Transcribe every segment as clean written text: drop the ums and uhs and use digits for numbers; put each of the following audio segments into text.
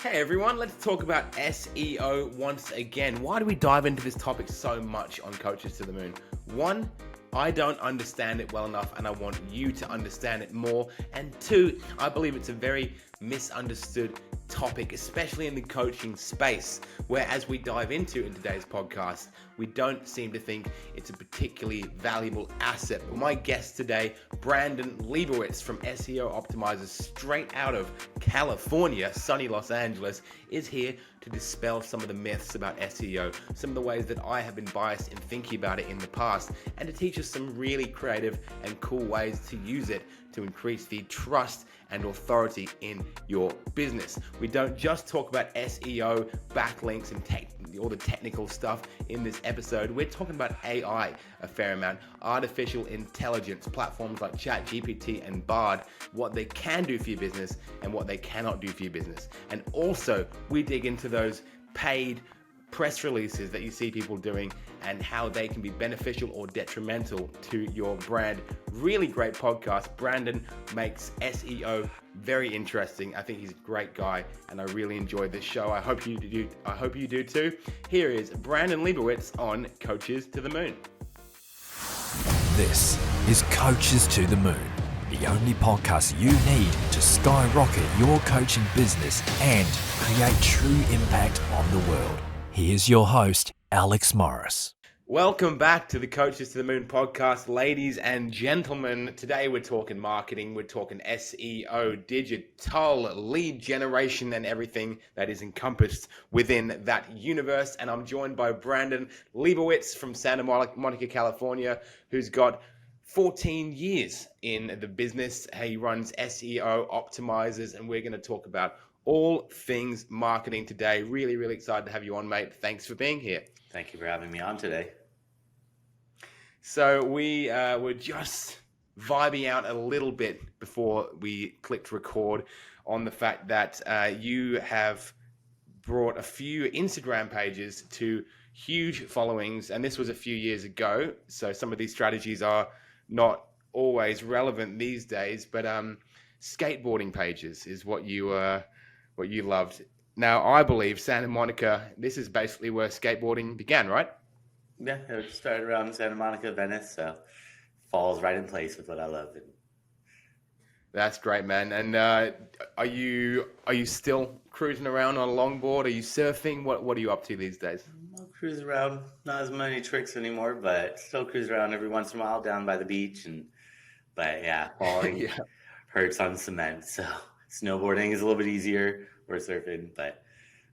Hey everyone, let's talk about SEO once again. Why do we dive into this topic so much on Coaches to the Moon? One, I don't understand it well enough and I want you to understand it more. And two, I believe it's a very misunderstood topic, especially in the coaching space, where as we dive into in today's podcast, we don't seem to think it's a particularly valuable asset. But my guest today, Brandon Leibowitz from SEO Optimizers, straight out of California, sunny Los Angeles, is here to dispel some of the myths about SEO, some of the ways that I have been biased in thinking about it in the past, and to teach us some really creative and cool ways to use it to increase the trust and authority in your business. We don't just talk about SEO, backlinks, and all the technical stuff in this episode. We're talking about AI a fair amount, artificial intelligence, platforms like ChatGPT and Bard, what they can do for your business and what they cannot do for your business. And also, we dig into those paid press releases that you see people doing and how they can be beneficial or detrimental to your brand. Really great podcast. Brandon makes SEO very interesting. I think he's a great guy and I really enjoyed this show. I hope you do too. Here is Brandon Leibowitz on Coaches to the Moon. This is Coaches to the Moon, the only podcast you need to skyrocket your coaching business and create true impact on the world. Here's your host, Alex Morris. Welcome back to the Coaches to the Moon podcast, ladies and gentlemen. Today we're talking marketing, we're talking SEO, digital, lead generation, and everything that is encompassed within that universe. And I'm joined by Brandon Leibowitz from Santa Monica, California, who's got 14 years in the business. He runs SEO Optimizers, and we're going to talk about all things marketing today. Really, really excited to have you on, mate. Thanks for being here. Thank you for having me on today. So we were just vibing out a little bit before we clicked record on the fact that you have brought a few Instagram pages to huge followings, and this was a few years ago. So some of these strategies are not always relevant these days, but skateboarding pages is what you loved. Now, I believe Santa Monica, this is basically where skateboarding began, right? Yeah, it started around Santa Monica, Venice, so falls right in place with what I love. That's great, man. And are you still cruising around on a longboard? Are you surfing? What are you up to these days? I'll cruise around, not as many tricks anymore, but still cruise around every once in a while down by the beach. But yeah, falling hurts on cement, so snowboarding is a little bit easier. Or surfing, but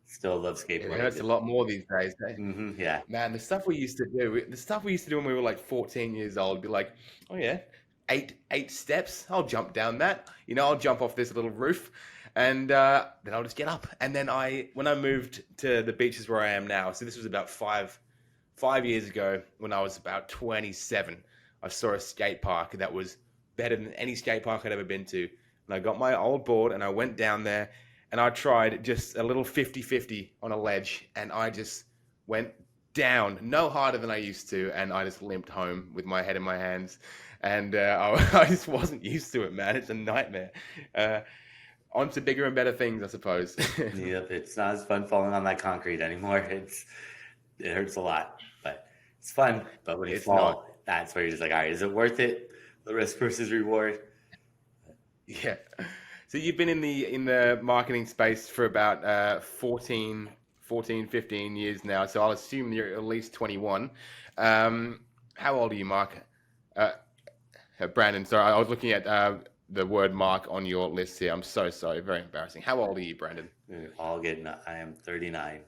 still love skateboarding. It hurts a lot more these days. Eh? Mm-hmm, yeah. Man, the stuff we used to do when we were like 14 years old, be like, oh yeah, eight steps. I'll jump down that. I'll jump off this little roof, and then I'll just get up. And then when I moved to the beaches where I am now, so this was about five years ago when I was about 27, I saw a skate park that was better than any skate park I'd ever been to. And I got my old board and I went down there. And I tried just a little 50-50 on a ledge, and I just went down, no harder than I used to, and I just limped home with my head in my hands. And I just wasn't used to it, man. It's a nightmare. On to bigger and better things, I suppose. Yep, it's not as fun falling on that concrete anymore. It hurts a lot, but it's fun. But when you fall, that's where you're just like, all right, is it worth it? The risk versus reward. Yeah. So you've been in the marketing space for about 15 years now. So I'll assume you're at least 21. How old are you, Mark? Brandon, sorry, I was looking at the word Mark on your list here. I'm so sorry. Very embarrassing. How old are you, Brandon? I am 39.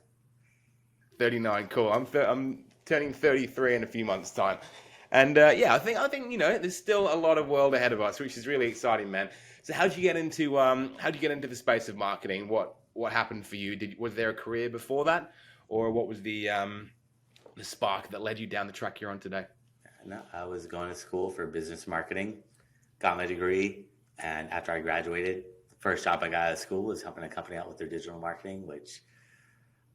39, cool. I'm turning 33 in a few months' time. And I think there's still a lot of world ahead of us, which is really exciting, man. So how'd you get into the space of marketing? What happened for you? Was there a career before that, or what was the spark that led you down the track you're on today? No, I was going to school for business marketing, got my degree, and after I graduated, the first job I got out of school was helping a company out with their digital marketing, which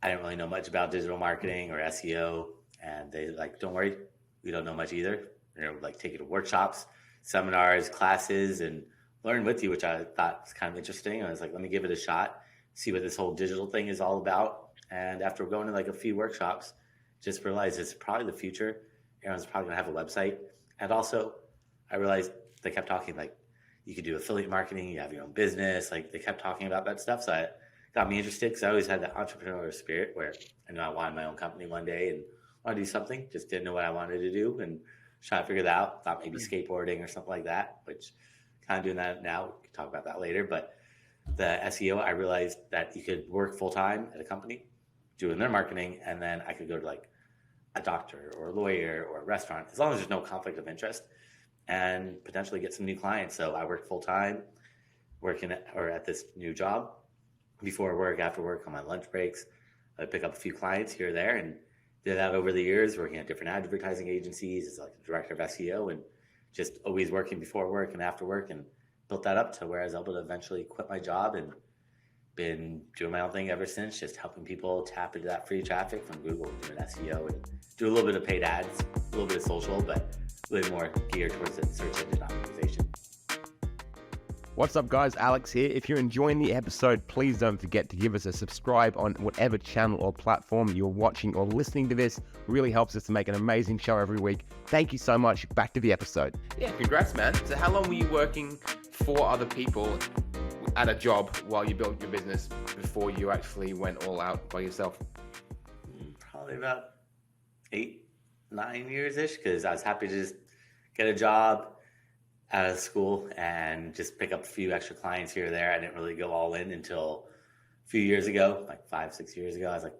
I didn't really know much about digital marketing or SEO, and they like, don't worry, we don't know much either. Take you to workshops, seminars, classes, and learn with you, which I thought was kind of interesting. I was like, let me give it a shot. see what this whole digital thing is all about. And after going to like a few workshops, just realized it's probably the future. Everyone's probably gonna have a website. And also I realized they kept talking like you could do affiliate marketing, you have your own business. Like they kept talking about that stuff. So it got me interested because I always had that entrepreneurial spirit where I knew I wanted my own company one day and want to do something. Just didn't know what I wanted to do and trying to figure that out. Thought maybe skateboarding or something like that, which kind of doing that now. We can talk about that later. But the SEO, I realized that you could work full time at a company doing their marketing, and then I could go to like a doctor or a lawyer or a restaurant, as long as there's no conflict of interest, and potentially get some new clients. So I worked full time, working at this new job, before work, after work, on my lunch breaks. I pick up a few clients here or there, and did that over the years, working at different advertising agencies as like a director of SEO, and just always working before work and after work, and built that up to where I was able to eventually quit my job and been doing my own thing ever since, just helping people tap into that free traffic from Google, doing SEO, and do a little bit of paid ads, a little bit of social, but really more geared towards the search engine optimization. What's up, guys? Alex here. If you're enjoying the episode, please don't forget to give us a subscribe on whatever channel or platform you're watching or listening to this. Really helps us to make an amazing show every week. Thank you so much. Back to the episode. Yeah, congrats, man. So how long were you working for other people at a job while you built your business before you actually went all out by yourself? Probably about 8-9 years-ish, because I was happy to just get a job out of school and just pick up a few extra clients here or there. I didn't really go all in until a few years ago, like 5-6 years ago. I was like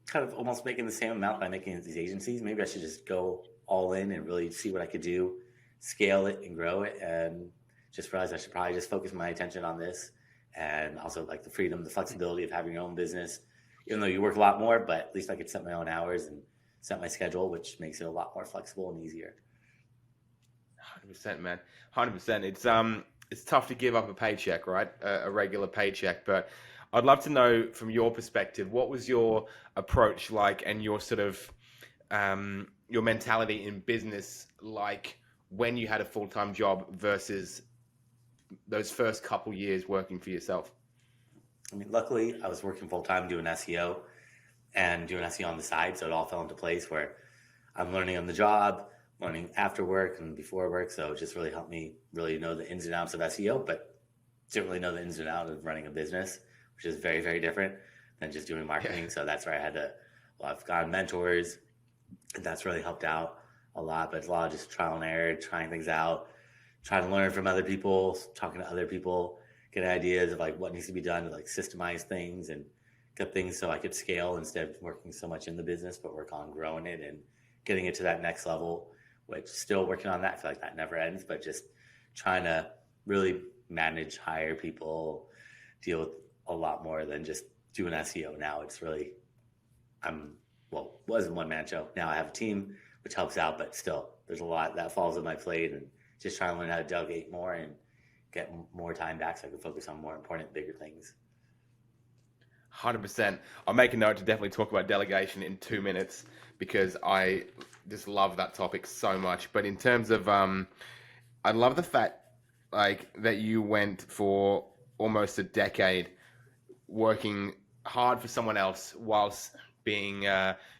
kind of almost making the same amount by making these agencies. Maybe I should just go all in and really see what I could do, scale it and grow it, and just realized I should probably just focus my attention on this. And also like the freedom, the flexibility of having your own business, even though you work a lot more, but at least I could set my own hours and set my schedule, which makes it a lot more flexible and easier. 100%, man. 100%. It's tough to give up a paycheck, right? A regular paycheck. But I'd love to know from your perspective, what was your approach like, and your sort of your mentality in business like when you had a full-time job versus those first couple years working for yourself? I mean, luckily I was working full-time doing SEO and doing SEO on the side, so it all fell into place where I'm learning on the job, learning after work and before work. So it just really helped me really know the ins and outs of SEO, but didn't really know the ins and outs of running a business, which is very, very different than just doing marketing. Yeah. So that's where I had to, I've gotten mentors, and that's really helped out a lot. But it's a lot of just trial and error, trying things out, trying to learn from other people, talking to other people, get ideas of like what needs to be done to like systemize things and get things so I could scale instead of working so much in the business, but work on growing it and getting it to that next level, which still working on that. I feel like that never ends, but just trying to really manage, hire people, deal with a lot more than just doing SEO. Now it's really, was a one-man show. Now I have a team, which helps out, but still there's a lot that falls on my plate, and just trying to learn how to delegate more and get more time back so I can focus on more important, bigger things. 100%. I'll make a note to definitely talk about delegation in 2 minutes, because I just love that topic so much. But in terms of, I love the fact like that you went for almost a decade working hard for someone else whilst being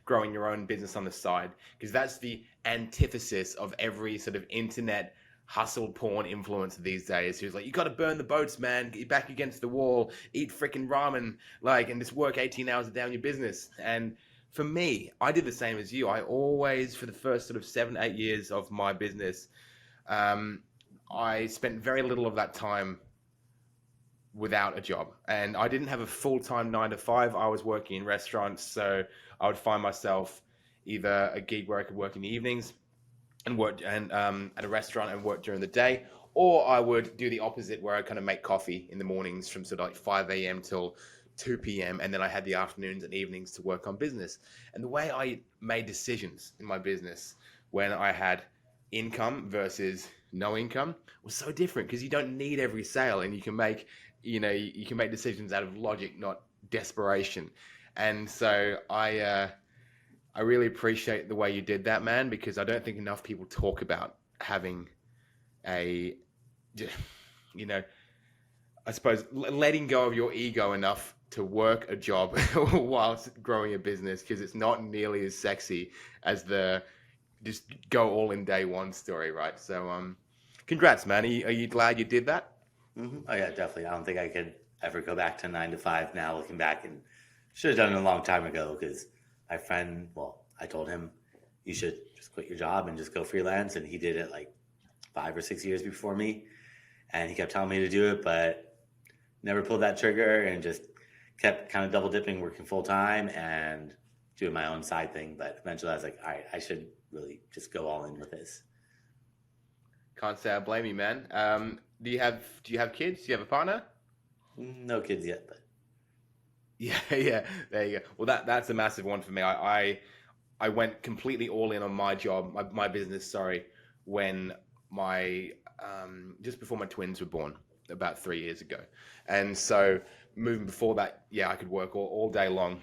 growing your own business on the side, because that's the antithesis of every sort of internet hustle porn influencer these days, who's like, you got to burn the boats, man, get your back against the wall, eat freaking ramen, like, and just work 18 hours a day on your business. And for me, I did the same as you. I always, for the first sort of 7-8 years of my business, I spent very little of that time without a job. And I didn't have a full-time 9-to-5. I was working in restaurants, so I would find myself either a gig where I could work in the evenings and work at a restaurant and work during the day, or I would do the opposite, where I kind of make coffee in the mornings from sort of like 5 a.m. till 2 p.m. And then I had the afternoons and evenings to work on business. And the way I made decisions in my business when I had income versus no income was so different, because you don't need every sale, and you can make decisions out of logic, not desperation. And so I really appreciate the way you did that, man, because I don't think enough people talk about having I suppose, letting go of your ego enough to work a job whilst growing a business, because it's not nearly as sexy as the just go all in day one story, right? So, congrats, man. Are you glad you did that? Oh yeah, definitely. I don't think I could ever go back to 9 to 5 now, looking back, and should have done it a long time ago. Because my friend, well, I told him you should just quit your job and just go freelance, and he did it like 5 or 6 years before me, and he kept telling me to do it, but never pulled that trigger, and just kept kind of double dipping, working full time and doing my own side thing. But eventually, I was like, all right, I should really just go all in with this. Can't say I blame you, man. Do you have kids? Do you have a partner? No kids yet, but Yeah, yeah. There you go. Well, that's a massive one for me. I went completely all in on my job, my business. Sorry, when my just before my twins were born, about 3 years ago, and so moving before that, yeah, I could work all day long,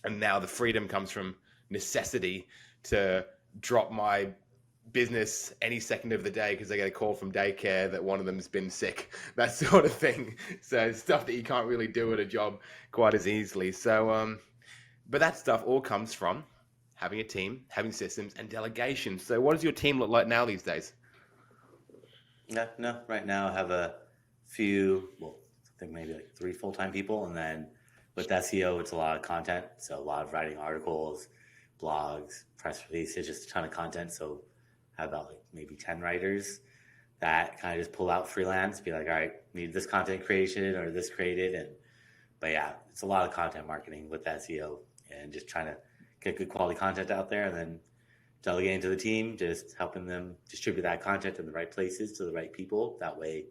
and now the freedom comes from necessity to drop my business any second of the day because I get a call from daycare that one of them's been sick, that sort of thing. So stuff that you can't really do at a job quite as easily. So, but that stuff all comes from having a team, having systems, and delegation. So what does your team look like now these days? no. Right now, I have a few. Well, I think maybe like 3 full-time people, and then with SEO, it's a lot of content. So a lot of writing articles, blogs, press releases, just a ton of content. So I have about like maybe 10 writers that kind of just pull out freelance, be like, all right, need this content creation or this created. But yeah, it's a lot of content marketing with SEO and just trying to get good quality content out there, and then delegating to the team, just helping them distribute that content in the right places to the right people. That way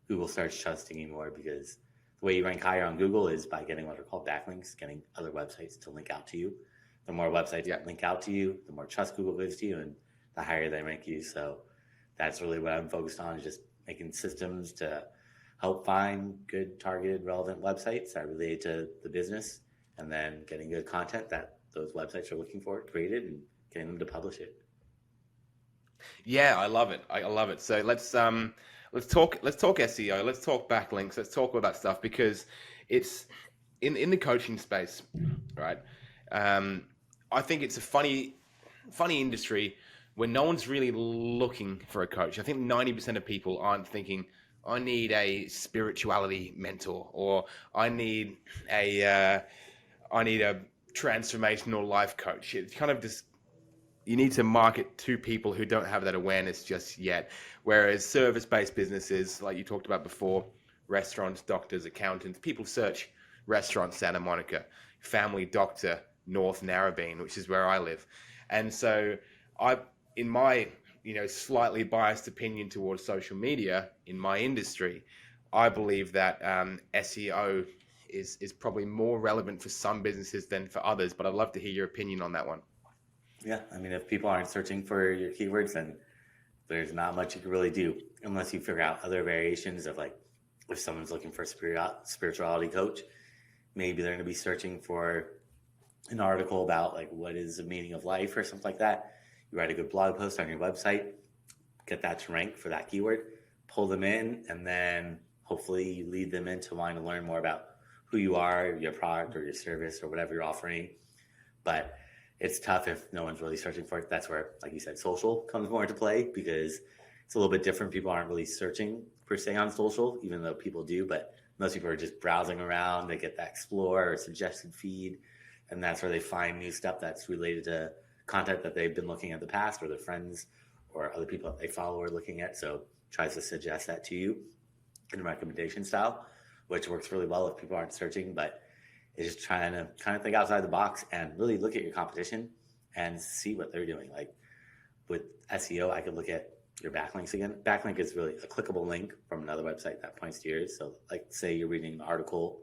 Google starts trusting you more, because the way you rank higher on Google is by getting what are called backlinks, getting other websites to link out to you. The more websites link out to you, the more trust Google gives to you, and the higher they rank you. So that's really what I'm focused on, is just making systems to help find good, targeted, relevant websites that relate to the business, and then getting good content that those websites are looking for created, and getting them to publish it. Yeah, I love it. I love it. So let's talk SEO. Let's talk backlinks. Let's talk all that stuff, because it's in the coaching space, right? I think it's a funny industry where no one's really looking for a coach. I think 90% of people aren't thinking, I need a spirituality mentor, or I need a transformational life coach. It's kind of just, you need to market to people who don't have that awareness just yet. Whereas service-based businesses, like you talked about before, restaurants, doctors, accountants, people search restaurant Santa Monica, family doctor North Narrabeen, which is where I live. And so in my slightly biased opinion towards social media in my industry, I believe that SEO is probably more relevant for some businesses than for others. But I'd love to hear your opinion on that one. Yeah, I mean, if people aren't searching for your keywords, then there's not much you can really do, unless you figure out other variations of, like, if someone's looking for a spirituality coach, maybe they're going to be searching for an article about, like, what is the meaning of life or something like that. You write a good blog post on your website, get that to rank for that keyword, pull them in, and then hopefully you lead them into wanting to learn more about who you are, your product or your service or whatever you're offering. But it's tough if no one's really searching for it. That's where, like you said, social comes more into play, because it's a little bit different. People aren't really searching per se on social, even though people do, but most people are just browsing around. They get that explore or suggested feed, and that's where they find new stuff that's related to content that they've been looking at in the past, or their friends or other people that they follow are looking at. So tries to suggest that to you in a recommendation style, which works really well if people aren't searching. But it's just trying to kind of think outside the box and really look at your competition and see what they're doing. Like with SEO, I could look at your backlinks again. Backlink is really a clickable link from another website that points to yours. So like, say you're reading an article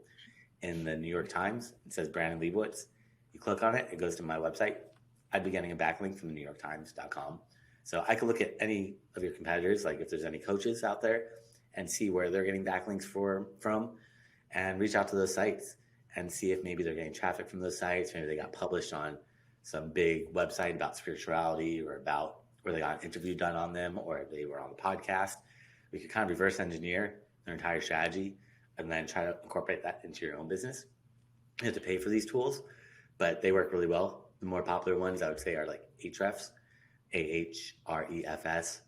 in the New York Times, it says Brandon Leibowitz. You click on it, it goes to my website. I'd be getting a backlink from the NewYorkTimes.com. So I could look at any of your competitors, like if there's any coaches out there, and see where they're getting backlinks from, and reach out to those sites and see if maybe they're getting traffic from those sites. Maybe they got published on some big website about spirituality, or about where they got an interview done on them, or they were on the podcast. We could kind of reverse engineer their entire strategy and then try to incorporate that into your own business. You have to pay for these tools, but they work really well. The more popular ones I would say are like Ahrefs, Ahrefs,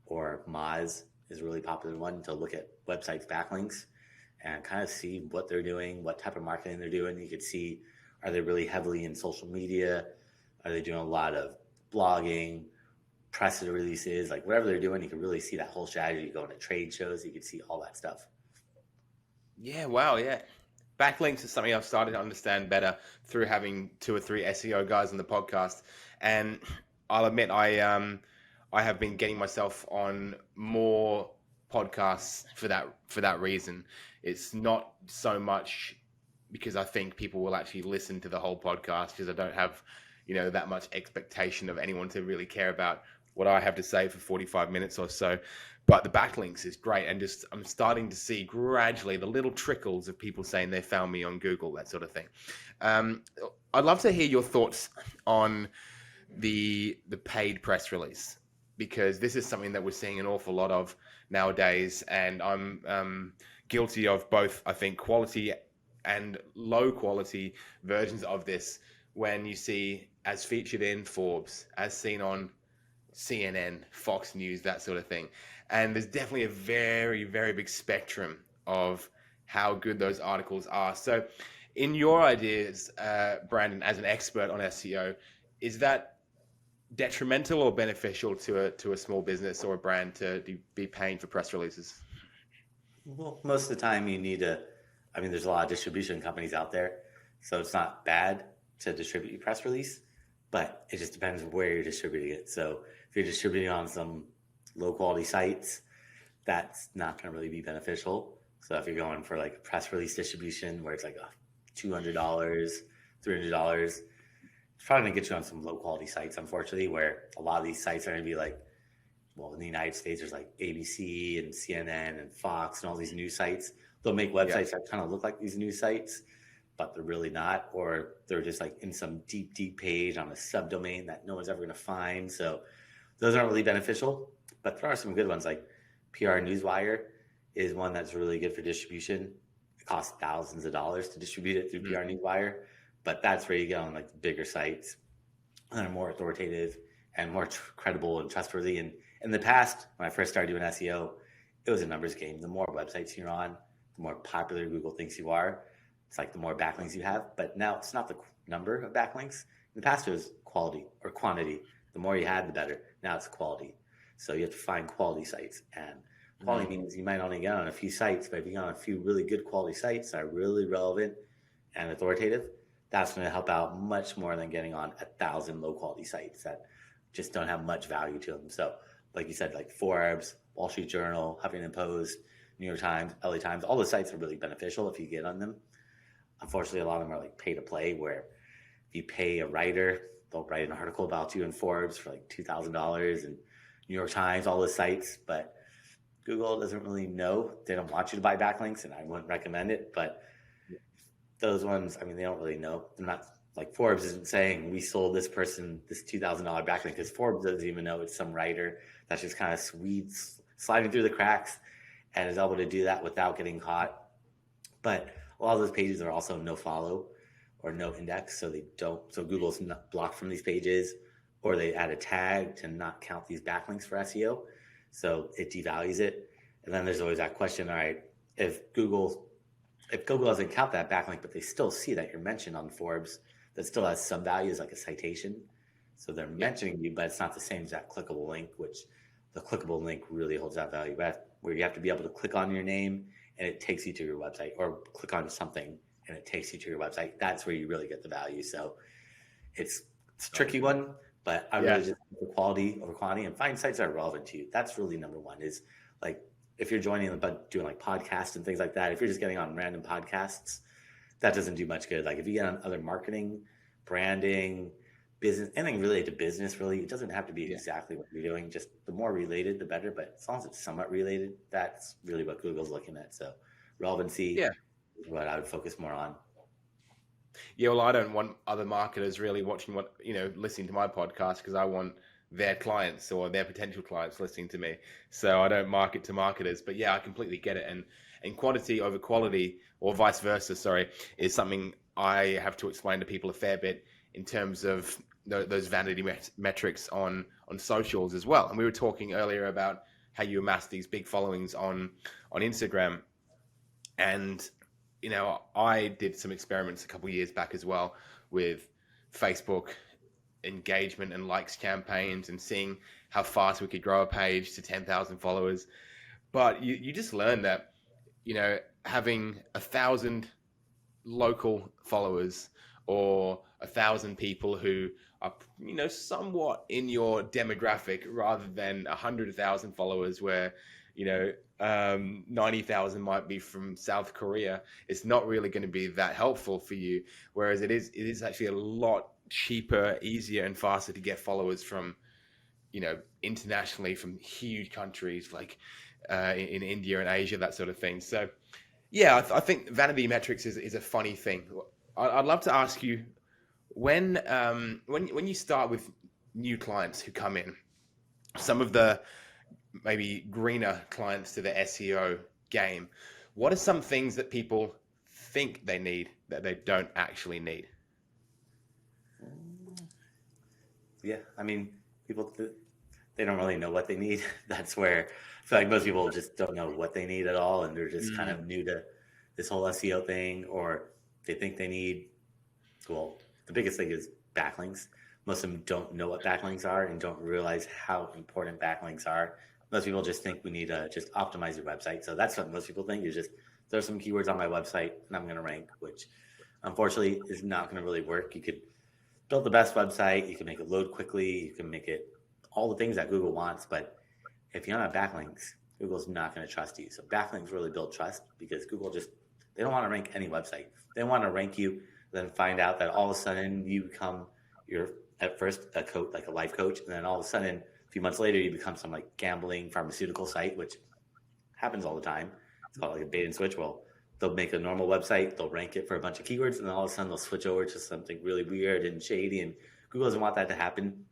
or Moz is a really popular one to look at websites backlinks and kind of see what they're doing, what type of marketing they're doing. You could see, are they really heavily in social media? Are they doing a lot of blogging, press releases, like whatever they're doing? You can really see that whole strategy. You go into trade shows, you can see all that stuff. Yeah, wow, yeah. Backlinks is something I've started to understand better through having 2 or 3 SEO guys on the podcast. And I'll admit I have been getting myself on more podcasts for that reason. It's not so much because I think people will actually listen to the whole podcast, because I don't have, that much expectation of anyone to really care about what I have to say for 45 minutes or so. But the backlinks is great, and I'm starting to see gradually the little trickles of people saying they found me on Google, that sort of thing. I'd love to hear your thoughts on the paid press release, because this is something that we're seeing an awful lot of nowadays, and I'm guilty of both, I think, quality and low quality versions of this. When you see as featured in Forbes, as seen on CNN, Fox News, that sort of thing. And there's definitely a very, very big spectrum of how good those articles are. So in your ideas, Brandon, as an expert on SEO, is that detrimental or beneficial to a small business or a brand to be paying for press releases? Well, most of the time you need there's a lot of distribution companies out there, so it's not bad to distribute your press release, but it just depends where you're distributing it. So if you're distributing on some low quality sites, that's not going to really be beneficial. So if you're going for like a press release distribution where it's like $200, $300, it's probably going to get you on some low quality sites, unfortunately, where a lot of these sites are going to be like, well, in the United States, there's like ABC and CNN and Fox and all these news sites. They'll make websites that kind of look like these news sites, but they're really not, or they're just like in some deep page on a subdomain that no one's ever going to find. So those aren't really beneficial, but there are some good ones. Like PR Newswire is one that's really good for distribution. It costs thousands of dollars to distribute it through PR Newswire, but that's where you go on like the bigger sites that are more authoritative and more credible and trustworthy. And in the past, when I first started doing SEO, it was a numbers game. The more websites you're on, the more popular Google thinks you are. It's like the more backlinks you have, but now it's not the number of backlinks. In the past, it was quality or quantity. The more you had, the better. Now it's quality. So you have to find quality sites, and quality means you might only get on a few sites, but if you get on a few really good quality sites that are really relevant and authoritative, that's going to help out much more than getting on 1,000 low quality sites that just don't have much value to them. So like you said, like Forbes, Wall Street Journal, Huffington Post, New York Times, LA Times, all the sites are really beneficial if you get on them. Unfortunately, a lot of them are like pay to play, where if you pay a writer, they'll write an article about you in Forbes for like $2,000, and New York Times, all the sites. But Google doesn't really know. They don't want you to buy backlinks, and I wouldn't recommend it. But those ones, they don't really know. They're not like Forbes isn't saying we sold this person this $2,000 backlink, because Forbes doesn't even know it's some writer that's just kind of sliding through the cracks and is able to do that without getting caught. But a lot of those pages are also no follow or no index, so Google's not blocked from these pages, or they add a tag to not count these backlinks for SEO, so it devalues it. And then there's always that question: all right, if Google doesn't count that backlink, but they still see that you're mentioned on Forbes, that still has some value as like a citation, so they're mentioning you, but it's not the same as that clickable link, which the clickable link really holds that value, where you have to be able to click on your name and it takes you to your website, or click on something and it takes you to your website. That's where you really get the value. So it's a tricky one, but I really just look for quality over quantity and find sites that are relevant to you. That's really number one. Is like, if you're joining doing like podcasts and things like that, if you're just getting on random podcasts, that doesn't do much good. Like if you get on other marketing, branding, business, anything related to business, really, it doesn't have to be exactly what you're doing. Just the more related, the better. But as long as it's somewhat related, that's really what Google's looking at. So relevancy is what I would focus more on. Yeah, well, I don't want other marketers really watching listening to my podcast, because I want their clients or their potential clients listening to me. So I don't market to marketers. But yeah, I completely get it. And quantity over quality, or vice versa, sorry, is something I have to explain to people a fair bit in terms of those vanity metrics on socials as well. And we were talking earlier about how you amass these big followings on Instagram. And, I did some experiments a couple of years back as well with Facebook engagement and likes campaigns and seeing how fast we could grow a page to 10,000 followers. But you just learn that, having 1,000 local followers or 1,000 people who are, somewhat in your demographic rather than 100,000 followers where, 90,000 might be from South Korea. It's not really going to be that helpful for you. Whereas it is actually a lot cheaper, easier, and faster to get followers from, internationally from huge countries like in India and Asia, that sort of thing. So, yeah, I think vanity metrics is a funny thing. I'd love to ask you when you start with new clients who come in, some of the maybe greener clients to the SEO game, what are some things that people think they need that they don't actually need? Yeah, I mean, people, they don't really know what they need. That's where I feel like most people just don't know what they need at all, and they're just kind of new to this whole SEO thing, or they think they need, well, the biggest thing is backlinks. Most of them don't know what backlinks are and don't realize how important backlinks are. Most people just think we need to just optimize your website. So that's what most people think, is just throw some keywords on my website and I'm going to rank, which unfortunately is not going to really work. You could build the best website, you can make it load quickly, you can make it all the things that Google wants, but if you don't have backlinks, Google's not going to trust you. So backlinks really build trust, because Google they don't want to rank any website. They want to rank you, then find out that all of a sudden you become at first a life coach, and then all of a sudden a few months later you become some like gambling pharmaceutical site, which happens all the time. It's called like a bait and switch. Well, they'll make a normal website, they'll rank it for a bunch of keywords, and then all of a sudden they'll switch over to something really weird and shady, and Google doesn't want that to happen.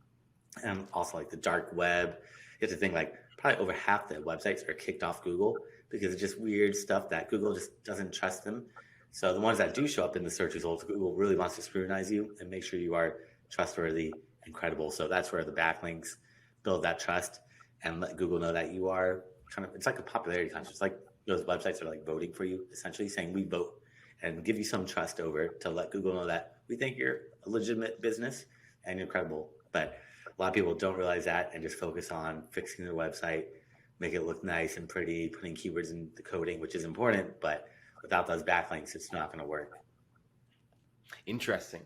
And also like the dark web, you have to think like probably over half the websites are kicked off Google because it's just weird stuff that Google just doesn't trust them. So the ones that do show up in the search results, Google really wants to scrutinize you and make sure you are trustworthy and credible. So that's where the backlinks build that trust and let Google know that you are it's like a popularity contest. It's like those websites are like voting for you, essentially saying we vote, and give you some trust over to let Google know that we think you're a legitimate business and you're credible. But a lot of people don't realize that and just focus on fixing their website, make it look nice and pretty, putting keywords in the coding, which is important, but without those backlinks, it's not going to work. Interesting.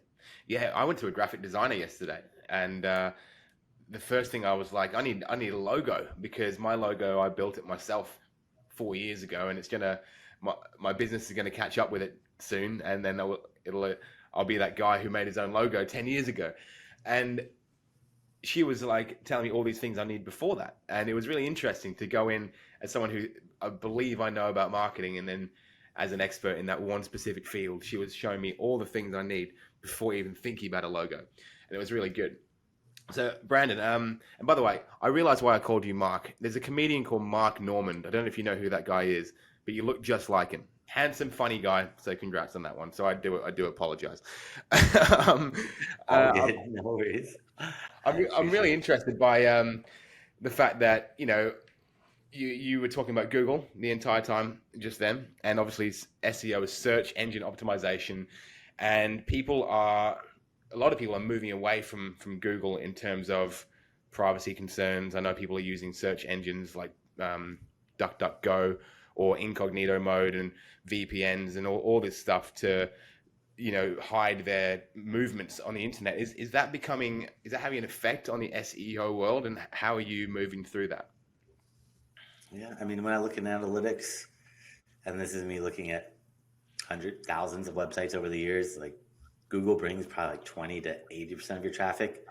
Yeah, I went to a graphic designer yesterday, and the first thing I was like, I need a logo, because my logo, I built it myself 4 years ago, and it's my business is gonna catch up with it soon, and then I'll be that guy who made his own logo 10 years ago. And she was like telling me all these things I need before that, and it was really interesting to go in as someone who I believe I know about marketing, and then as an expert in that one specific field, she was showing me all the things I need before even thinking about a logo, and it was really good. So Brandon, and by the way, I realized why I called you Mark. There's a comedian called Mark Normand. I don't know if you know who that guy is, but you look just like him. Handsome, funny guy. So congrats on that one. So I do apologize. No worries. I'm really interested by the fact that you were talking about Google the entire time just then, and obviously SEO is search engine optimization, and a lot of people are moving away from Google in terms of privacy concerns. I know people are using search engines like DuckDuckGo or incognito mode and VPNs and all this stuff to hide their movements on the internet. Is that having an effect on the SEO world, and how are you moving through that? Yeah, I mean, when I look at analytics, and this is me looking at thousands of websites over the years, like Google brings probably like 20 to 80% of your traffic.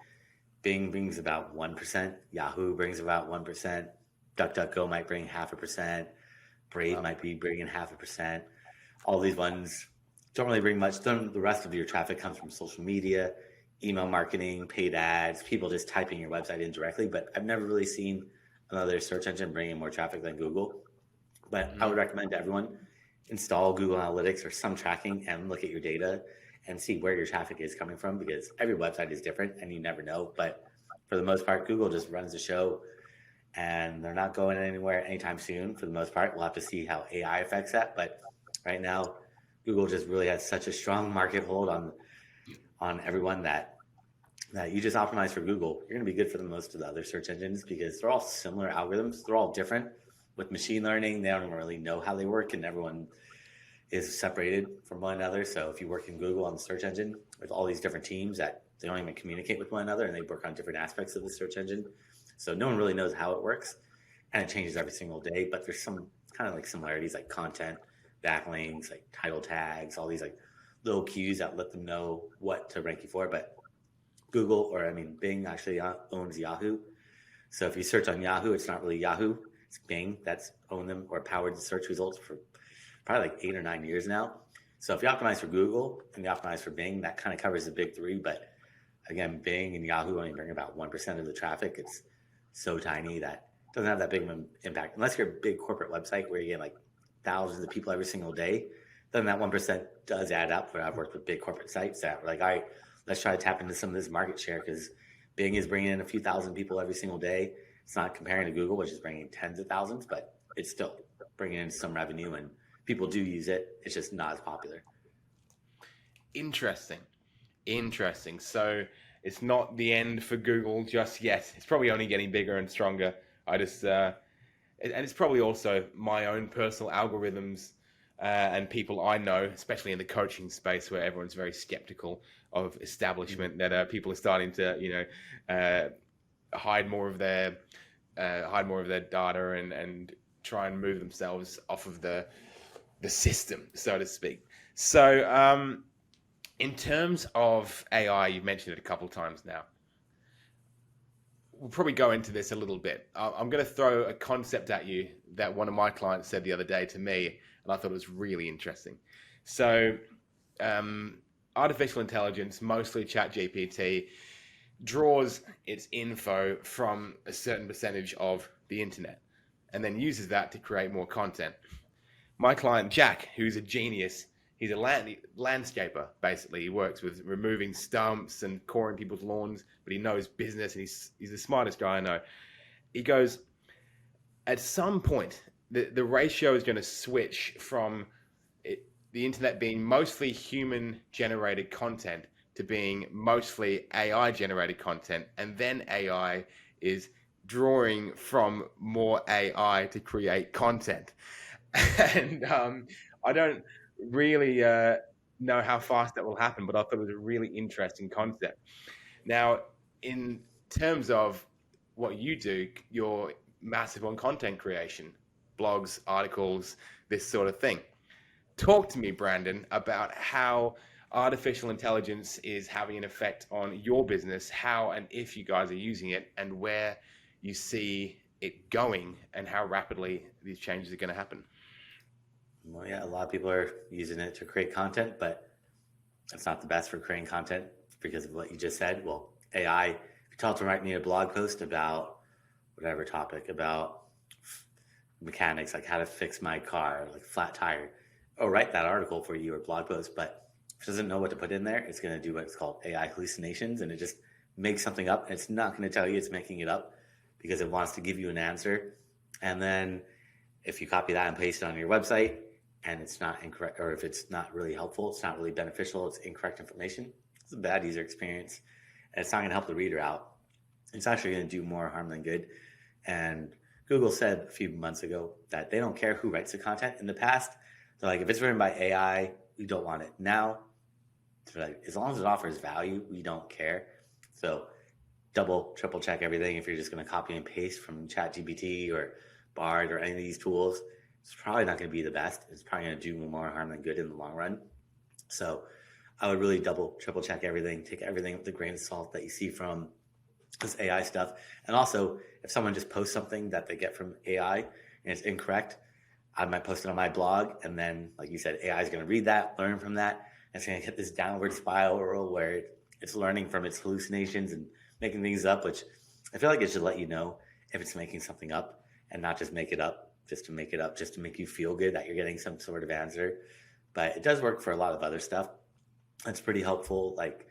Bing brings about 1%. Yahoo brings about 1%. DuckDuckGo might bring 0.5%. Brave might be bringing 0.5%. All these ones don't really bring much. The rest of your traffic comes from social media, email marketing, paid ads, people just typing your website in directly. But I've never really seen another search engine bringing more traffic than Google. But I would recommend to everyone, install Google Analytics or some tracking and look at your data and see where your traffic is coming from, because every website is different and you never know. But for the most part, Google just runs the show, and they're not going anywhere anytime soon for the most part. We'll have to see how AI affects that. But right now, Google just really has such a strong market hold on everyone that you just optimize for Google. You're going to be good for the most of the other search engines because they're all similar algorithms. They're all different. With machine learning, they don't really know how they work, and everyone is separated from one another. So if you work in Google on the search engine, there's all these different teams that they don't even communicate with one another, and they work on different aspects of the search engine. So no one really knows how it works, and it changes every single day. But there's some kind of like similarities, like content, backlinks, like title tags, all these like little cues that let them know what to rank you for. But Bing actually owns Yahoo. So if you search on Yahoo, it's not really Yahoo, it's Bing that's owned them or powered the search results for probably like 8 or 9 years now. So if you optimize for Google and you optimize for Bing, that kind of covers the big three. But again, Bing and Yahoo only bring about 1% of the traffic. It's so tiny that it doesn't have that big of an impact. Unless you're a big corporate website where you get like thousands of people every single day, then that 1% does add up. Where I've worked with big corporate sites that were like, all right, let's try to tap into some of this market share, because Bing is bringing in a few thousand people every single day. It's not comparing to Google, which is bringing tens of thousands, but it's still bringing in some revenue, and people do use it. It's just not as popular. Interesting. So it's not the end for Google just yet. It's probably only getting bigger and stronger. And it's probably also my own personal algorithms and people I know, especially in the coaching space where everyone's very skeptical of establishment, that people are starting to, hide more of their data and try and move themselves off of the system, so to speak. So in terms of AI, you've mentioned it a couple of times now. We'll probably go into this a little bit. I'm going to throw a concept at you that one of my clients said the other day to me, and I thought it was really interesting. So artificial intelligence, mostly ChatGPT, draws its info from a certain percentage of the internet and then uses that to create more content. My client, Jack, who's a genius, he's a landscaper, basically. He works with removing stumps and coring people's lawns, but he knows business, and he's the smartest guy I know. He goes, at some point, the ratio is going to switch from the internet being mostly human-generated content to being mostly AI-generated content, and then AI is drawing from more AI to create content. And I don't really know how fast that will happen, but I thought it was a really interesting concept. Now, in terms of what you do, you're massive on content creation, blogs, articles, this sort of thing. Talk to me, Brandon, about how artificial intelligence is having an effect on your business, how and if you guys are using it, and where you see it going, and how rapidly these changes are going to happen. Well, yeah, a lot of people are using it to create content, but it's not the best for creating content because of what you just said. Well, AI, if you tell it to write me a blog post about whatever topic, about mechanics, like how to fix my car, like flat tire, or write that article for you or blog post, but if it doesn't know what to put in there, it's going to do what's called AI hallucinations, and it just makes something up. It's not going to tell you it's making it up because it wants to give you an answer. And then if you copy that and paste it on your website and it's not incorrect, or if it's not really helpful, it's not really beneficial, it's incorrect information, it's a bad user experience, and it's not going to help the reader out. It's actually going to do more harm than good. And Google said a few months ago that they don't care who writes the content. In the past, they're like, if it's written by AI, we don't want it. Now, they're like, as long as it offers value, we don't care. So double, triple check everything. If you're just going to copy and paste from ChatGPT or Bard or any of these tools, it's probably not going to be the best. It's probably going to do more harm than good in the long run. So I would really double, triple check everything. Take everything with a grain of salt that you see from this AI stuff. And also, if someone just posts something that they get from AI and it's incorrect, I might post it on my blog. And then, like you said, AI is going to read that, learn from that. And it's going to hit this downward spiral where it's learning from its hallucinations and making things up, which I feel like it should let you know if it's making something up and not just make it up just to make it up, just to make you feel good that you're getting some sort of answer. But it does work for a lot of other stuff. It's pretty helpful. Like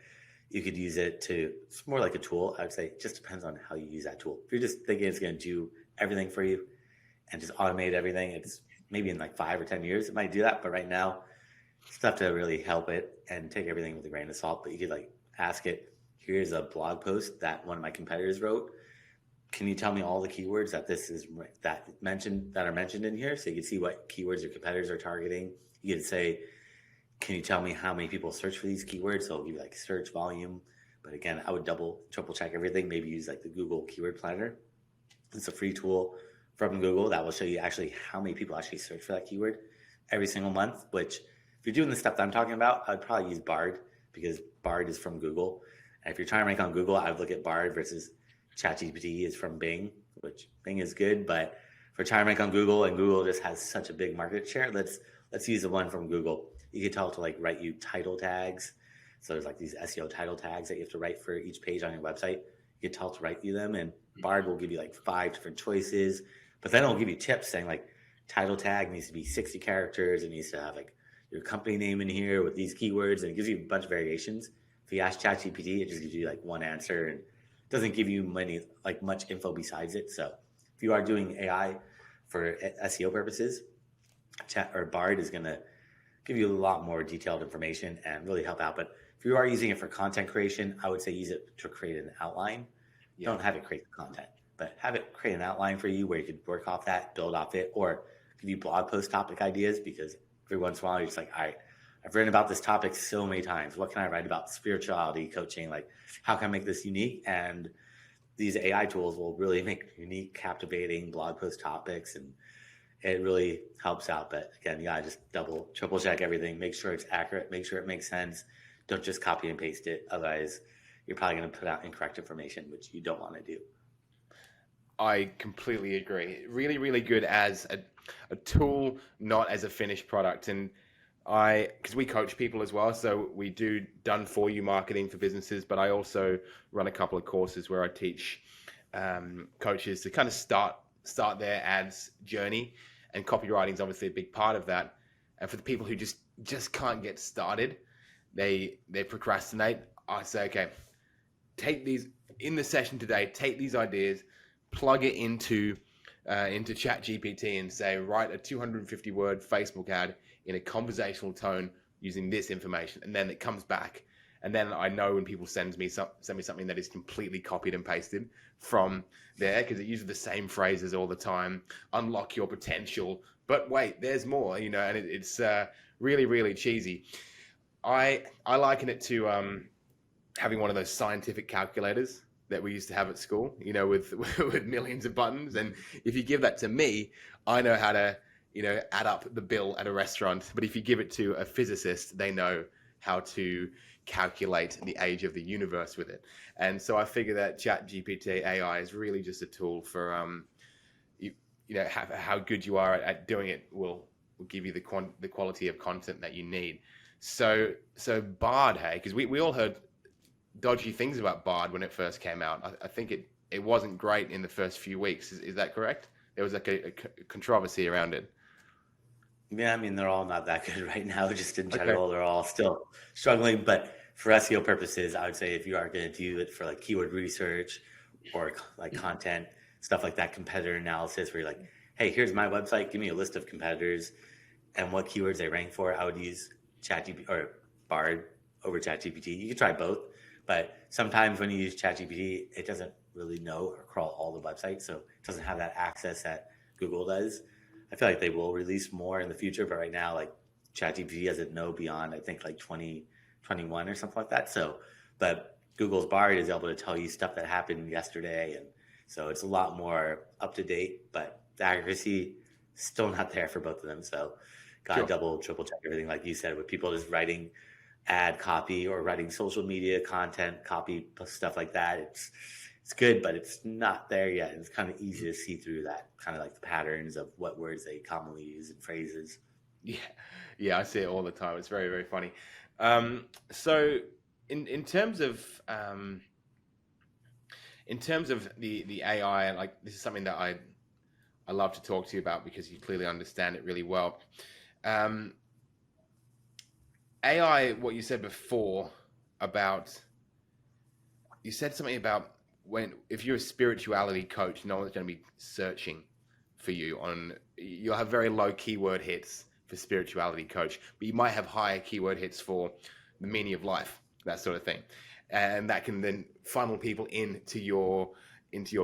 you could use it to, it's more like a tool. I would say it just depends on how you use that tool. If you're just thinking it's going to do everything for you and just automate everything, it's maybe in like 5 or 10 years it might do that. But right now, it's tough to really help it and take everything with a grain of salt. But you could like ask it, here's a blog post that one of my competitors wrote. Can you tell me all the keywords that are mentioned in here? So you can see what keywords your competitors are targeting. You can say, can you tell me how many people search for these keywords? So it'll give you like search volume. But again, I would triple check everything. Maybe use like the Google Keyword Planner. It's a free tool from Google that will show you actually how many people actually search for that keyword every single month, which if you're doing the stuff that I'm talking about, I'd probably use Bard because Bard is from Google. And if you're trying to rank on Google, I would look at Bard versus ChatGPT is from Bing, which Bing is good, but for trying to rank on Google, and Google just has such a big market share, let's use the one from Google. You can tell it to like write you title tags. So there's like these SEO title tags that you have to write for each page on your website. You can tell it to write you them, and Bard will give you like 5 different choices, but then it'll give you tips saying like title tag needs to be 60 characters. It needs to have like your company name in here with these keywords, and it gives you a bunch of variations. If you ask ChatGPT, it just gives you like one answer and doesn't give you much info besides it. So if you are doing AI for SEO purposes, Bard is going to give you a lot more detailed information and really help out. But if you are using it for content creation, I would say use it to create an outline. Yeah. Don't have it create the content, but have it create an outline for you where you could work off that, build off it, or give you blog post topic ideas, because every once in a while you're just like, all right, I've written about this topic so many times. What can I write about spirituality, coaching? Like, how can I make this unique? And these AI tools will really make unique, captivating blog post topics, and it really helps out. But again, you gotta just triple check everything, make sure it's accurate, make sure it makes sense. Don't just copy and paste it. Otherwise, you're probably going to put out incorrect information, which you don't want to do. I completely agree. Really, really good as a tool, not as a finished product. And because we coach people as well, so we do done for you marketing for businesses, but I also run a couple of courses where I teach coaches to kind of start their ads journey, and copywriting is obviously a big part of that. And for the people who just can't get started, they procrastinate. I say, okay, take these in the session today, take these ideas, plug it into ChatGPT and say, write a 250 word Facebook ad in a conversational tone using this information. And then it comes back. And then I know when people send me something that is completely copied and pasted from there, because it uses the same phrases all the time. Unlock your potential, but wait, there's more, and it's really, really cheesy. I liken it to having one of those scientific calculators that we used to have at school, with millions of buttons. And if you give that to me, I know how to, add up the bill at a restaurant. But if you give it to a physicist, they know how to calculate the age of the universe with it. And so I figure that ChatGPT AI is really just a tool for, how good you are at doing it will give you the quality of content that you need. So Bard, hey, because we all heard dodgy things about Bard when it first came out. I think it wasn't great in the first few weeks. Is that correct? There was like a controversy around it. Yeah, I mean, they're all not that good right now. Just in general, They're all still struggling. But for SEO purposes, I would say if you are going to do it for like keyword research or like content, stuff like that, competitor analysis, where you're like, hey, here's my website, give me a list of competitors and what keywords they rank for, I would use ChatGPT or Bard over ChatGPT. You can try both, but sometimes when you use ChatGPT, it doesn't really know or crawl all the websites, so it doesn't have that access that Google does. I feel like they will release more in the future, but right now, like ChatGPT doesn't know beyond, I think, like 2021 or something like that. So, but Google's Bard is able to tell you stuff that happened yesterday, and so it's a lot more up to date, but the accuracy still not there for both of them. So, gotta double, triple check everything, like you said, with people just writing ad copy or writing social media content copy, stuff like that. It's good, but it's not there yet. It's kind of easy to see through that, kind of like the patterns of what words they commonly use and phrases. Yeah, I see it all the time. It's very, very funny. So in terms of the AI, like this is something that I love to talk to you about because you clearly understand it really well. AI, what you said before about, you said something about if you're a spirituality coach, no one's going to be searching for you you'll have very low keyword hits for spirituality coach, but you might have higher keyword hits for the meaning of life, that sort of thing. And that can then funnel people into your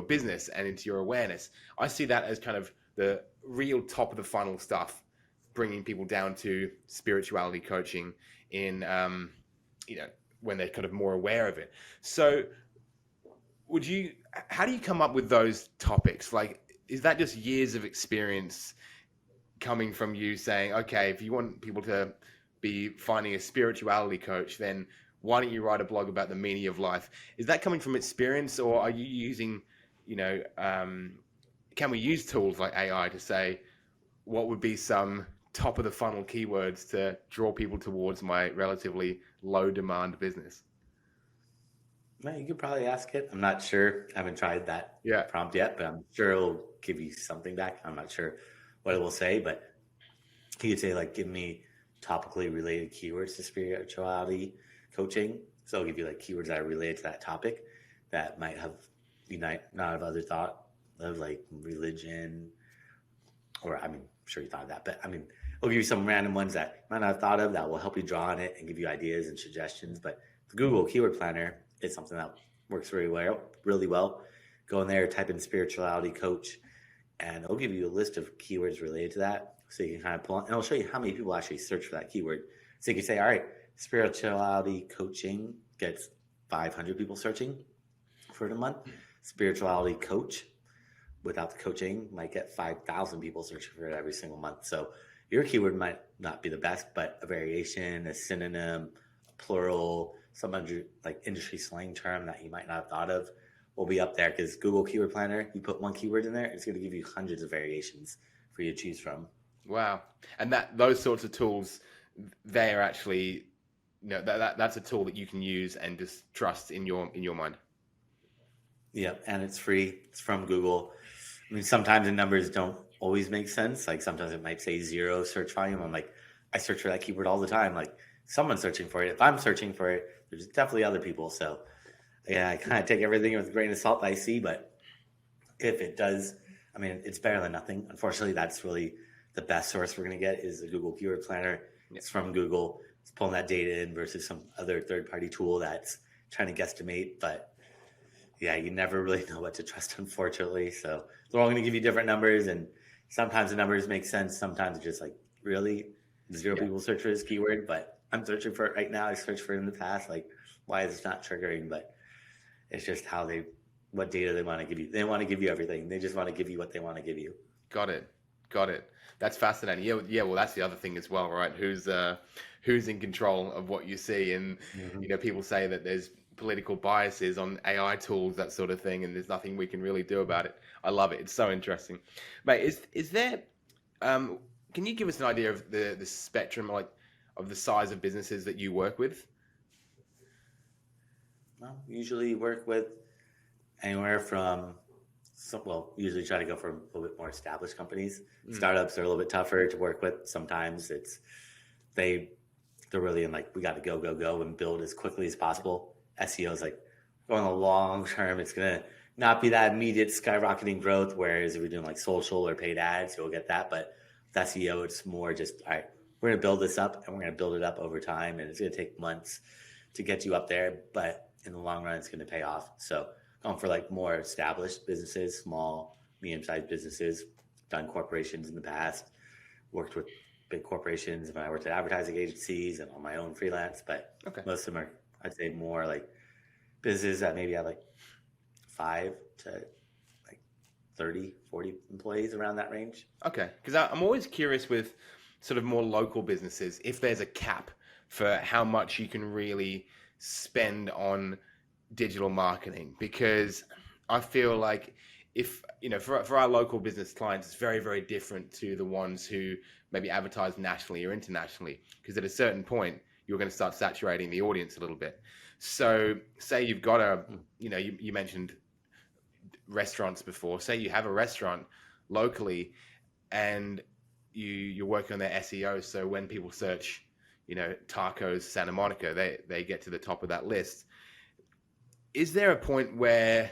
business and into your awareness. I see that as kind of the real top of the funnel stuff, bringing people down to spirituality coaching in, when they're kind of more aware of it. So how do you come up with those topics? Like, is that just years of experience coming from you saying, okay, if you want people to be finding a spirituality coach, then why don't you write a blog about the meaning of life? Is that coming from experience, or are you using, can we use tools like AI to say what would be some top of the funnel keywords to draw people towards my relatively low demand business? Well, you could probably ask it. I'm not sure. I haven't tried that prompt yet, but I'm sure it'll give you something back. I'm not sure what it will say, but you could say, like, give me topically related keywords to spirituality coaching. So it'll give you like keywords that are related to that topic that might have you might not have other thought of, like religion, or I'm sure you thought of that, but I mean, it'll give you some random ones that you might not have thought of that will help you draw on it and give you ideas and suggestions. But the Google Keyword Planner is something that works really well. Go in there, type in spirituality coach, and it'll give you a list of keywords related to that. So you can kind of pull on, and it'll show you how many people actually search for that keyword. So you can say, all right, spirituality coaching gets 500 people searching for it a month. Spirituality coach without the coaching might get 5,000 people searching for it every single month. So your keyword might not be the best, but a variation, a synonym, a plural, some like industry slang term that you might not have thought of will be up there, because Google Keyword Planner, you put one keyword in there, it's going to give you hundreds of variations for you to choose from. Wow. And those sorts of tools, they are actually, that's a tool that you can use and just trust in your mind. Yeah, and it's free. It's from Google. I mean, sometimes the numbers don't always make sense. Like sometimes it might say 0 search volume. I'm like, I search for that keyword all the time. Like someone's searching for it. If I'm searching for it, there's definitely other people. So yeah, I kind of take everything with a grain of salt that I see. But if it does, I mean, it's better than nothing. Unfortunately, that's really the best source we're going to get is the Google Keyword Planner. It's from Google. It's pulling that data in versus some other third-party tool that's trying to guesstimate. But yeah, you never really know what to trust, unfortunately. So they're all going to give you different numbers, and sometimes the numbers make sense. Sometimes it's just like, really? 0 people search for this keyword, but I'm searching for it right now. I searched for it in the past. Like, why is it not triggering? But it's just what data they want to give you. They want to give you everything. They just want to give you what they want to give you. Got it. That's fascinating. Yeah. Well, that's the other thing as well, right? Who's in control of what you see? And people say that there's political biases on AI tools, that sort of thing, and there's nothing we can really do about it. I love it. It's so interesting, mate. Is there? Can you give us an idea of the spectrum, like of the size of businesses that you work with? Well, usually work with anywhere from. Usually try to go for a little bit more established companies. Startups are a little bit tougher to work with. Sometimes they're really in like, we got to go and build as quickly as possible. SEO is like going the long term. It's going to not be that immediate skyrocketing growth. Whereas if you're doing like social or paid ads, you'll get that. But with SEO, it's more just, all right, we're going to build this up and we're going to build it up over time. And it's going to take months to get you up there. But in the long run, it's going to pay off. So going for like more established businesses, small, medium-sized businesses, done corporations in the past, worked with big corporations when I worked at advertising agencies and on my own freelance. But most of them are, I'd say, more like businesses that maybe have like 5 to like 30, 40 employees, around that range. Okay, because I'm always curious with sort of more local businesses, if there's a cap for how much you can really spend on digital marketing, because I feel like if, for our local business clients, it's very, very different to the ones who maybe advertise nationally or internationally, because at a certain point, you're going to start saturating the audience a little bit. So say you've got you mentioned restaurants before. Say you have a restaurant, locally, and you're working on their SEO. So when people search, tacos Santa Monica, they get to the top of that list. Is there a point where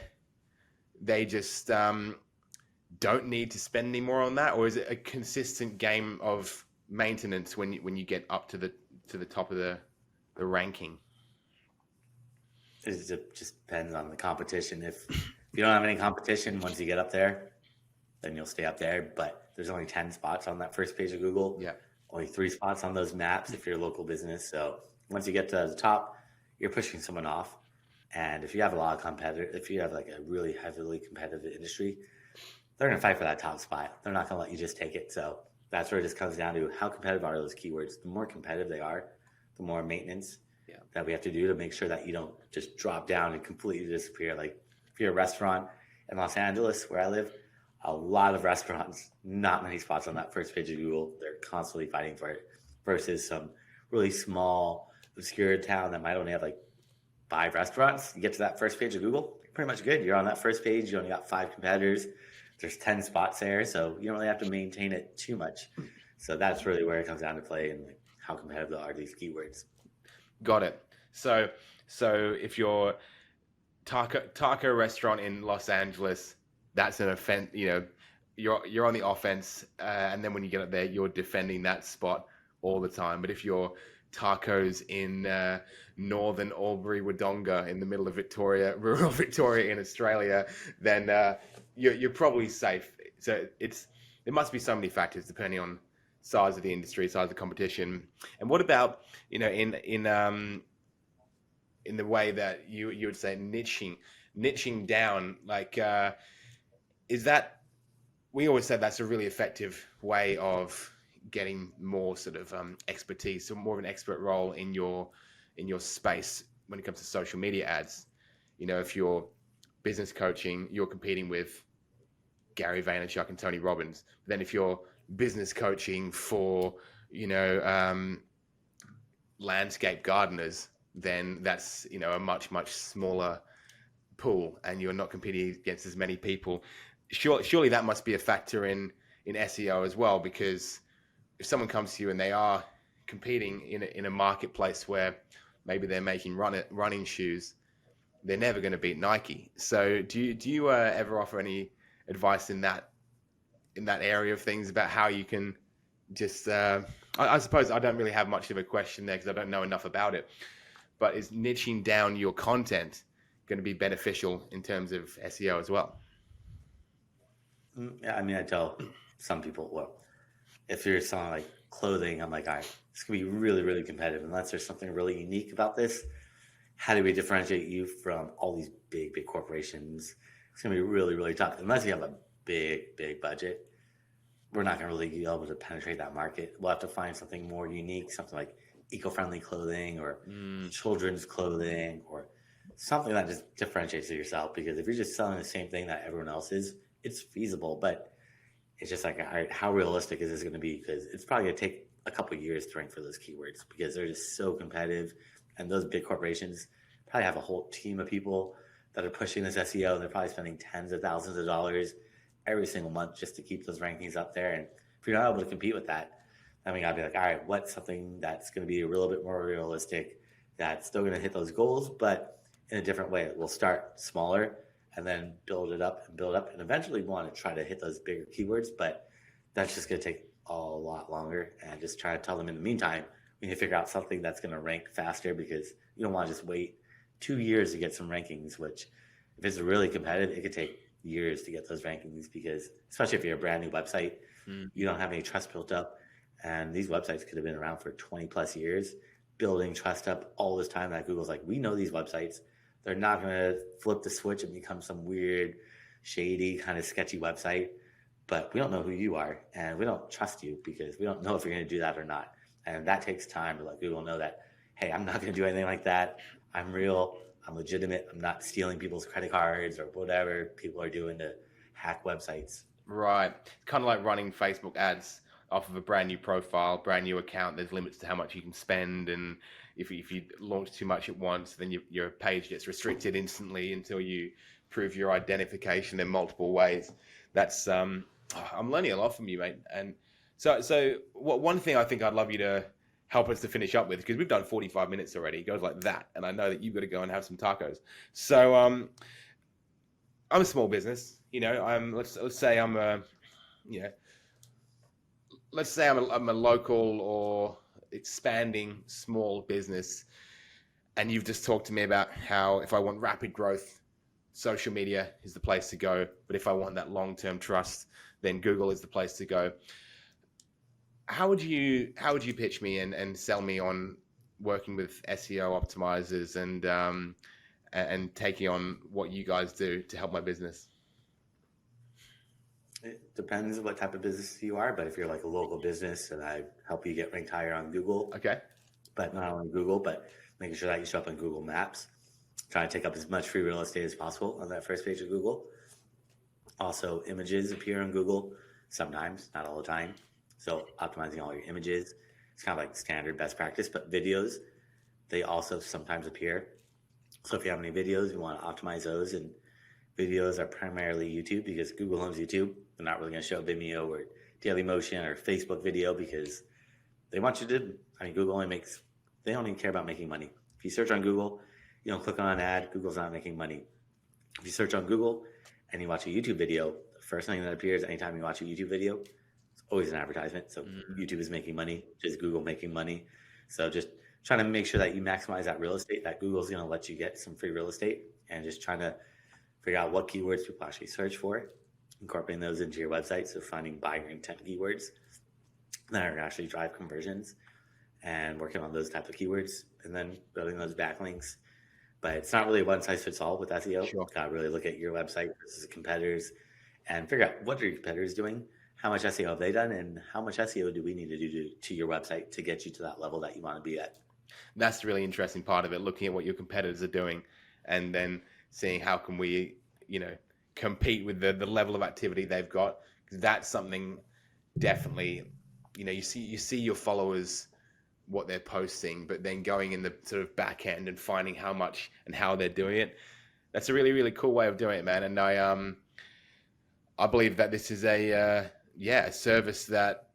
they just don't need to spend any more on that, or is it a consistent game of maintenance when you get up to the top of the ranking? It just depends on the competition. If you don't have any competition, once you get up there, then you'll stay up there. But there's only 10 spots on that first page of Google. Yeah. Only 3 spots on those maps if you're a local business. So once you get to the top, you're pushing someone off. And if you have a lot of competitors, if you have like a really heavily competitive industry, they're going to fight for that top spot. They're not going to let you just take it. So that's where it just comes down to how competitive are those keywords. The more competitive they are, the more maintenance that we have to do to make sure that you don't just drop down and completely disappear. Like if you're a restaurant in Los Angeles, where I live, a lot of restaurants, not many spots on that first page of Google. They're constantly fighting for it versus some really small, obscure town that might only have like 5 restaurants. You get to that first page of Google, you're pretty much good. You're on that first page. You only got 5 competitors. There's 10 spots there, so you don't really have to maintain it too much. So that's really where it comes down to play and like how competitive are these keywords. Got it. So if you're taco restaurant in Los Angeles, that's an offense. You're on the offense, and then when you get up there, you're defending that spot all the time. But if you're tacos in northern Albury Wodonga in the middle of Victoria, rural Victoria in Australia, then you're probably safe. So there must be so many factors depending on size of the industry, size of the competition. And what about in the way that you would say niching down, like is that, we always said that's a really effective way of getting more sort of expertise, so more of an expert role in your space when it comes to social media ads. If you're business coaching, you're competing with Gary Vaynerchuk and Tony Robbins. Then if you're business coaching for landscape gardeners, then that's a much smaller pool, and you're not competing against as many people. Surely that must be a factor in SEO as well, because if someone comes to you and they are competing in a marketplace where maybe they're making running shoes, they're never going to beat Nike. So do you ever offer any advice in that area of things about how you can just I suppose I don't really have much of a question there because I don't know enough about it, but is niching down your content going to be beneficial in terms of SEO as well? Yeah, I mean, I tell some people, well, if you're selling like clothing, I'm like, all right, it's going to be really, really competitive. Unless there's something really unique about this, how do we differentiate you from all these big corporations? It's going to be really, really tough. Unless you have a big budget, we're not going to really be able to penetrate that market. We'll have to find something more unique, something like eco-friendly clothing or children's clothing or something that just differentiates yourself. Because if you're just selling the same thing that everyone else is, it's feasible, but it's just like, all right, how realistic is this going to be? Because it's probably going to take a couple of years to rank for those keywords because they're just so competitive. And those big corporations probably have a whole team of people that are pushing this SEO. And they're probably spending tens of thousands of dollars every single month just to keep those rankings up there. And if you're not able to compete with that, then we got to be like, all right, what's something that's going to be a little bit more realistic, that's still going to hit those goals, but in a different way? We'll start smaller and then build up, and eventually want to try to hit those bigger keywords, but that's just going to take a lot longer. And just try to tell them in the meantime, we need to figure out something that's going to rank faster, because you don't want to just wait 2 years to get some rankings, which if it's really competitive, it could take years to get those rankings, because especially if you're a brand new website, you don't have any trust built up. And these websites could have been around for 20 plus years, building trust up all this time that Google's like, we know these websites. They're not going to flip the switch and become some weird, shady, kind of sketchy website. But we don't know who you are, and we don't trust you because we don't know if you're going to do that or not. And that takes time to let Google know that, hey, I'm not going to do anything like that. I'm real. I'm legitimate. I'm not stealing people's credit cards or whatever people are doing to hack websites. Right. It's kind of like running Facebook ads off of a brand new profile, brand new account. There's limits to how much you can spend, and if you launch too much at once, then your page gets restricted instantly until you prove your identification in multiple ways. That's I'm learning a lot from you, mate. And so what one thing I think I'd love you to help us to finish up with, because we've done 45 minutes already. It goes like that, and I know that you've got to go and have some tacos. So I'm a small business. Let's say I'm a let's say I'm a local or expanding small business, and you've just talked to me about how if I want rapid growth, social media is the place to go. But if I want that long-term trust, then Google is the place to go. How would you pitch me and sell me on working with SEO optimizers and taking on what you guys do to help my business? It depends what type of business you are, but if you're like a local business, and I help you get ranked higher on Google, Okay. but not only Google, but making sure that you show up on Google Maps, trying to take up as much free real estate as possible on that first page of Google. Also, images appear on Google sometimes, not all the time. So optimizing all your images, it's kind of like standard best practice, but videos, they also sometimes appear. So if you have any videos, you want to optimize those, and videos are primarily YouTube because Google owns YouTube. They're not really going to show Vimeo or Dailymotion or Facebook video because they want you to, Google they don't even care about making money. If you search on Google, you don't click on an ad, Google's not making money. If you search on Google and you watch a YouTube video, the first thing that appears anytime you watch a YouTube video, it's always an advertisement. So YouTube is making money, just Google making money. So just trying to make sure that you maximize that real estate, that Google's going to let you get some free real estate, and just trying to figure out what keywords people actually search for, incorporating those into your website. So finding buyer intent keywords that are actually drive conversions and working on those types of keywords, and then building those backlinks. But it's not really a one size fits all with SEO. Sure. Got to really look at your website versus the competitors and figure out what are your competitors doing, how much SEO have they done, and how much SEO do we need to do to your website to get you to that level that you want to be at. That's the really interesting part of it, looking at what your competitors are doing and then seeing how can we, compete with the level of activity they've got. Because that's something definitely, you see your followers, what they're posting, but then going in the sort of back end and finding how much and how they're doing it. That's a really, really cool way of doing it, man. And I believe that this is a service that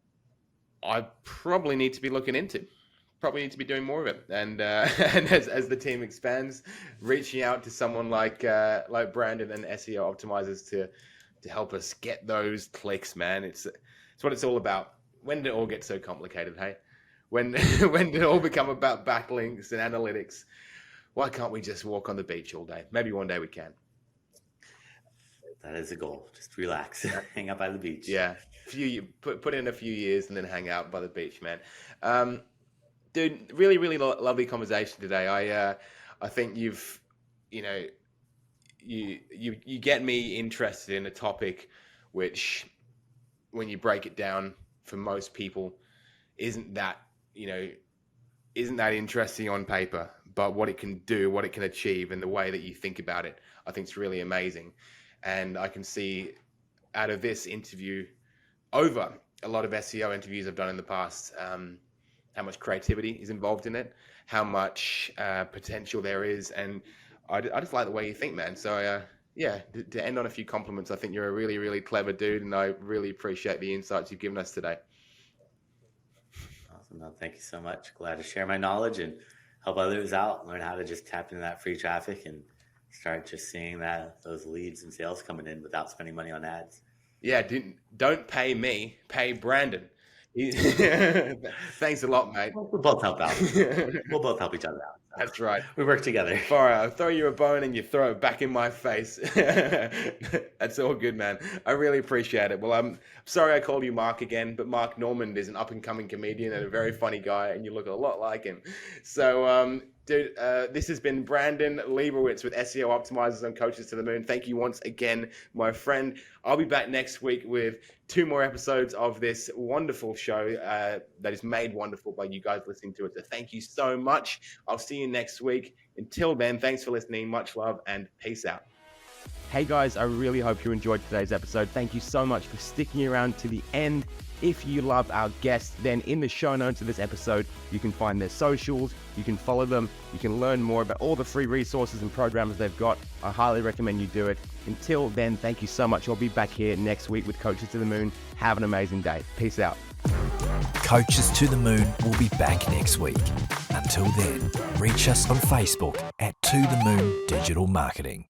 I probably need to be looking into. Probably need to be doing more of it. And as the team expands, reaching out to someone like Brandon and SEO optimizers to help us get those clicks, man. It's what it's all about. When did it all get so complicated, hey? When did it all become about backlinks and analytics? Why can't we just walk on the beach all day? Maybe one day we can. That is the goal. Just relax, hang out by the beach. Yeah, put in a few years and then hang out by the beach, man. Dude, really, really lovely conversation today. I think you get me interested in a topic which, when you break it down, for most people, isn't that interesting on paper, but what it can do, what it can achieve, and the way that you think about it, I think it's really amazing. And I can see out of this interview, over a lot of SEO interviews I've done in the past, how much creativity is involved in it, how much potential there is. And I just like the way you think, man. So to end on a few compliments, I think you're a really, really clever dude, and I really appreciate the insights you've given us today. Awesome. No, thank you so much. Glad to share my knowledge and help others out, learn how to just tap into that free traffic and start just seeing those leads and sales coming in without spending money on ads. Yeah, don't pay me, pay Brandon. Thanks a lot, mate. We'll both help out. We'll both help each other out. That's right. We work together. All right, I'll throw you a bone and you throw it back in my face. That's all good, man. I really appreciate it. Well, I'm sorry I called you Mark again, but Mark Normand is an up-and-coming comedian and a very funny guy, and you look a lot like him. So, dude, this has been Brandon Leibowitz with SEO Optimizers and Coaches to the Moon. Thank you once again, my friend. I'll be back next week with 2 more episodes of this wonderful show that is made wonderful by you guys listening to it. So thank you so much. I'll see you next week. Until then, thanks for listening. Much love and peace out. Hey guys, I really hope you enjoyed today's episode. Thank you so much for sticking around to the end. If you love our guests, then in the show notes of this episode, you can find their socials, you can follow them, you can learn more about all the free resources and programs they've got. I highly recommend you do it. Until then, thank you so much. I'll be back here next week with Coaches to the Moon. Have an amazing day. Peace out. Coaches to the Moon will be back next week. Until then, reach us on Facebook at To The Moon Digital Marketing.